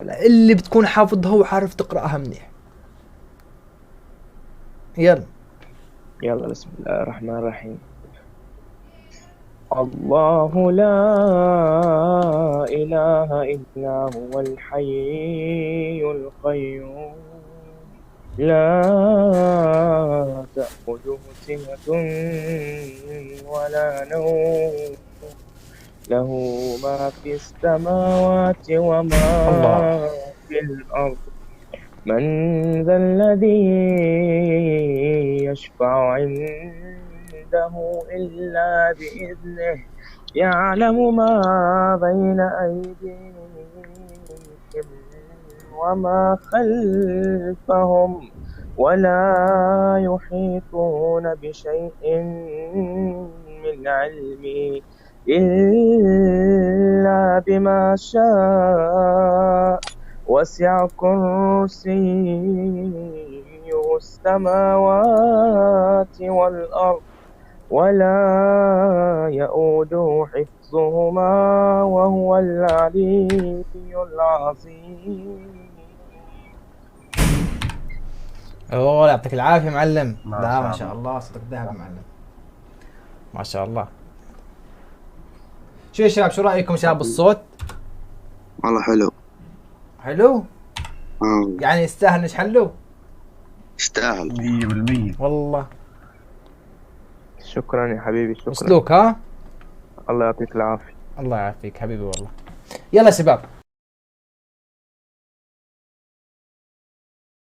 لا اللي بتكون حافظها وعارف تقرأها منيح. يلا. يلا بسم الله الرحمن الرحيم. الله لا إله إلا هو الحي القيوم، لا تأخذه سنة ولا نوم، له ما في السماوات الله. وما في الأرض. من ذا الذي يشفع عنده إلا بإذنه، يعلم ما بين أيديهم وما خلفهم، ولا يحيطون بشيء من علمه إلا بما شاء، وسع كرسيه السماوات والأرض، ولا يؤوده حفظهما، وهو العلي العظيم. اوه يعطيك العافية معلم. ما لا ما شاء شاء الله. الله صدق ذهب معلم. ما شاء الله. شو يا شباب، شو رأيكم شباب بالصوت؟ والله حلو. حلو؟ آه. يعني يستاهل نشحله؟ يستاهل. 100%. والله. شكرا يا حبيبي، شكرا. مسلوك ها؟ الله يعطيك العافية. الله يعافيك حبيبي والله. يلا شباب